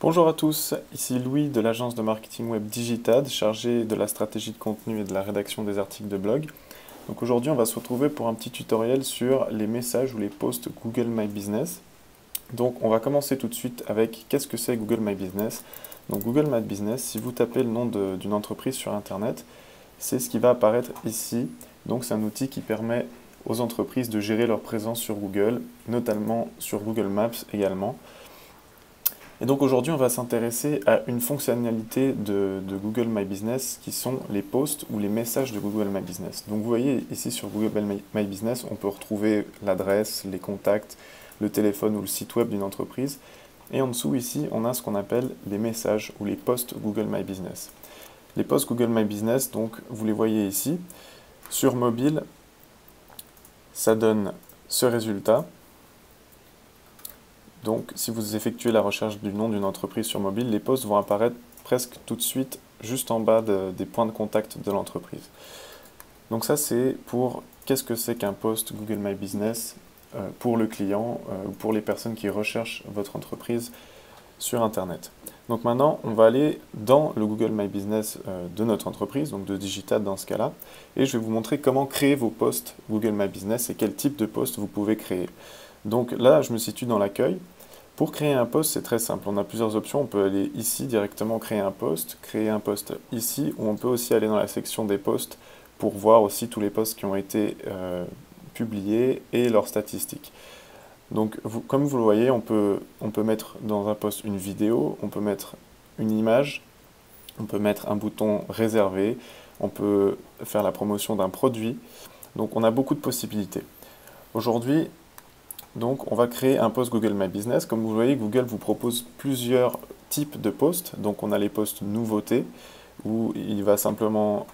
Bonjour à tous, ici Louis de l'agence de marketing web Digitad, chargé de la stratégie de contenu et de la rédaction des articles de blog. Donc aujourd'hui, on va se retrouver pour un petit tutoriel sur les messages ou les posts Google My Business. Donc on va commencer tout de suite avec qu'est-ce que c'est Google My Business. Donc Google My Business, si vous tapez le nom d'une entreprise sur Internet, c'est ce qui va apparaître ici. Donc c'est un outil qui permet aux entreprises de gérer leur présence sur Google, notamment sur Google Maps également. Et donc aujourd'hui, on va s'intéresser à une fonctionnalité de Google My Business qui sont les posts ou les messages de Google My Business. Donc vous voyez ici sur Google My Business, on peut retrouver l'adresse, les contacts, le téléphone ou le site web d'une entreprise. Et en dessous ici, on a ce qu'on appelle les messages ou les posts Google My Business. Les posts Google My Business, donc vous les voyez ici. Sur mobile, ça donne ce résultat. Donc, si vous effectuez la recherche du nom d'une entreprise sur mobile, les posts vont apparaître presque tout de suite juste en bas des points de contact de l'entreprise. Donc ça, c'est pour qu'est-ce que c'est qu'un post Google My Business pour le client ou pour les personnes qui recherchent votre entreprise sur Internet. Donc maintenant, on va aller dans le Google My Business de notre entreprise, donc de Digitad dans ce cas-là, et je vais vous montrer comment créer vos posts Google My Business et quel type de post vous pouvez créer. Donc là, je me situe dans l'accueil. Pour créer un post, c'est très simple. On a plusieurs options. On peut aller ici directement créer un post ici, ou on peut aussi aller dans la section des posts pour voir aussi tous les posts qui ont été publiés et leurs statistiques. Donc, comme vous le voyez, on peut mettre dans un post une vidéo, on peut mettre une image, on peut mettre un bouton réservé, on peut faire la promotion d'un produit. Donc, on a beaucoup de possibilités. Aujourd'hui, donc, on va créer un post Google My Business. Comme vous voyez, Google vous propose plusieurs types de posts. Donc, on a les posts nouveautés, où il va simplement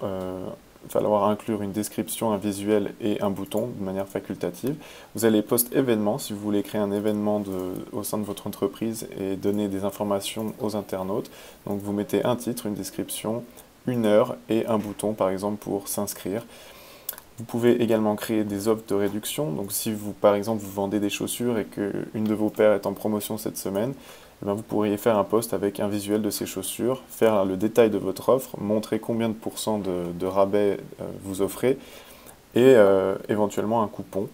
falloir inclure une description, un visuel et un bouton de manière facultative. Vous avez les posts événements, si vous voulez créer un événement au sein de votre entreprise et donner des informations aux internautes. Donc, vous mettez un titre, une description, une heure et un bouton, par exemple, pour s'inscrire. Vous pouvez également créer des offres de réduction. Donc si vous, par exemple, vous vendez des chaussures et qu'une de vos paires est en promotion cette semaine, eh bien, vous pourriez faire un post avec un visuel de ces chaussures, faire le détail de votre offre, montrer combien de pourcents de rabais vous offrez et éventuellement un coupon.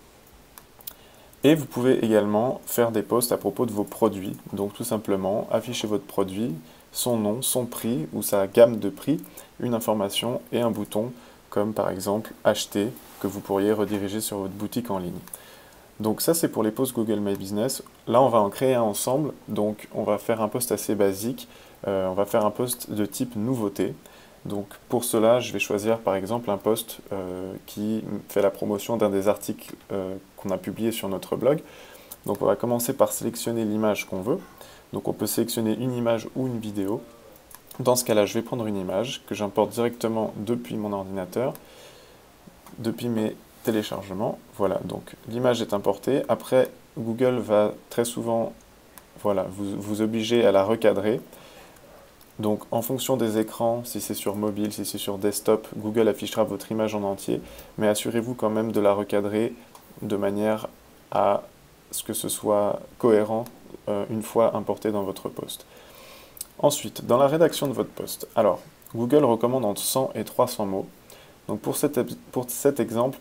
Et vous pouvez également faire des posts à propos de vos produits. Donc tout simplement, afficher votre produit, son nom, son prix ou sa gamme de prix, une information et un bouton comme par exemple acheter, que vous pourriez rediriger sur votre boutique en ligne. Donc ça c'est pour les posts Google My Business. Là on va en créer un ensemble, donc on va faire un post assez basique, on va faire un post de type nouveauté. Donc pour cela je vais choisir par exemple un post qui fait la promotion d'un des articles qu'on a publié sur notre blog. Donc on va commencer par sélectionner l'image qu'on veut. Donc on peut sélectionner une image ou une vidéo. Dans ce cas-là, je vais prendre une image que j'importe directement depuis mon ordinateur, depuis mes téléchargements. Voilà, donc l'image est importée. Après, Google va très souvent vous obliger à la recadrer. Donc en fonction des écrans, si c'est sur mobile, si c'est sur desktop, Google affichera votre image en entier, mais assurez-vous quand même de la recadrer de manière à ce que ce soit cohérent une fois importé dans votre post. Ensuite, dans la rédaction de votre post, alors, Google recommande entre 100 et 300 mots. Donc pour cet exemple,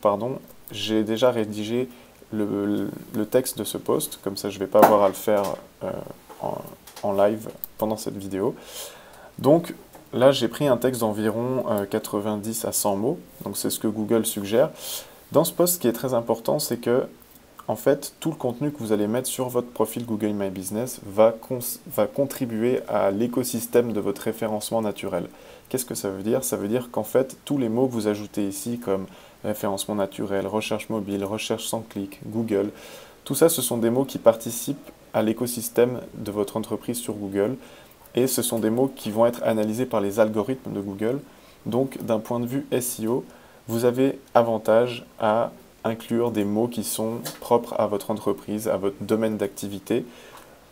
j'ai déjà rédigé le texte de ce post, comme ça je ne vais pas avoir à le faire en live pendant cette vidéo. Donc là, j'ai pris un texte d'environ 90 à 100 mots, donc c'est ce que Google suggère. Dans ce post, ce qui est très important, c'est que en fait, tout le contenu que vous allez mettre sur votre profil Google My Business va contribuer à l'écosystème de votre référencement naturel. Qu'est-ce que ça veut dire? Ça veut dire qu'en fait, tous les mots que vous ajoutez ici, comme référencement naturel, recherche mobile, recherche sans clic, Google, tout ça, ce sont des mots qui participent à l'écosystème de votre entreprise sur Google et ce sont des mots qui vont être analysés par les algorithmes de Google. Donc, d'un point de vue SEO, vous avez avantage à inclure des mots qui sont propres à votre entreprise, à votre domaine d'activité.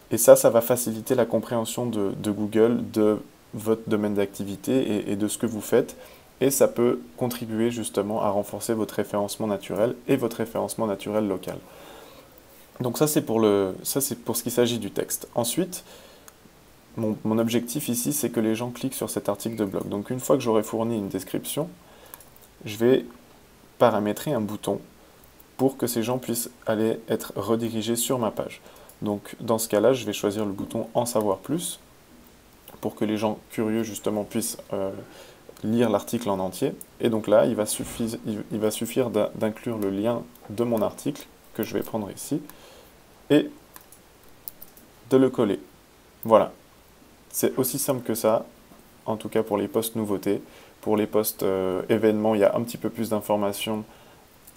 Et ça va faciliter la compréhension de Google de votre domaine d'activité et de ce que vous faites. Et ça peut contribuer justement à renforcer votre référencement naturel et votre référencement naturel local. Donc ça c'est pour ce qu'il s'agit du texte. Ensuite, mon objectif ici, c'est que les gens cliquent sur cet article de blog. Donc une fois que j'aurai fourni une description, je vais paramétrer un bouton pour que ces gens puissent aller être redirigés sur ma page. Donc dans ce cas-là, je vais choisir le bouton « En savoir plus » pour que les gens curieux justement puissent lire l'article en entier. Et donc là, il va suffire d'inclure le lien de mon article, que je vais prendre ici, et de le coller. Voilà. C'est aussi simple que ça, en tout cas pour les posts nouveautés. Pour les posts événements, il y a un petit peu plus d'informations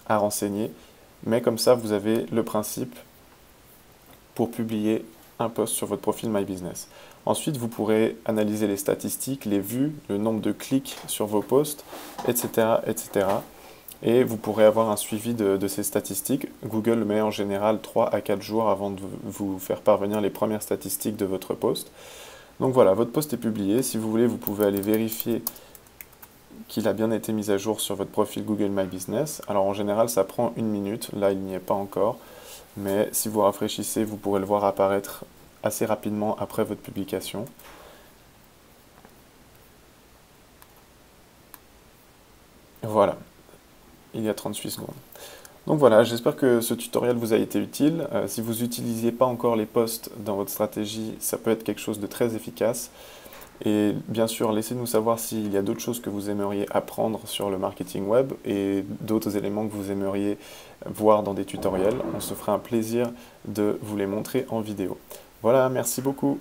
à renseigner, mais comme ça, vous avez le principe pour publier un post sur votre profil My Business. Ensuite, vous pourrez analyser les statistiques, les vues, le nombre de clics sur vos posts, etc., etc. Et vous pourrez avoir un suivi de ces statistiques. Google met en général 3 à 4 jours avant de vous faire parvenir les premières statistiques de votre post. Donc voilà, votre post est publié. Si vous voulez, vous pouvez aller vérifier qu'il a bien été mis à jour sur votre profil Google My Business. Alors en général, ça prend 1 minute. Là, il n'y est pas encore. Mais si vous rafraîchissez, vous pourrez le voir apparaître assez rapidement après votre publication. Voilà, il y a 38 secondes. Donc voilà, j'espère que ce tutoriel vous a été utile. Si vous n'utilisiez pas encore les posts dans votre stratégie, ça peut être quelque chose de très efficace. Et bien sûr, laissez-nous savoir s'il y a d'autres choses que vous aimeriez apprendre sur le marketing web et d'autres éléments que vous aimeriez voir dans des tutoriels. On se fera un plaisir de vous les montrer en vidéo. Voilà, merci beaucoup.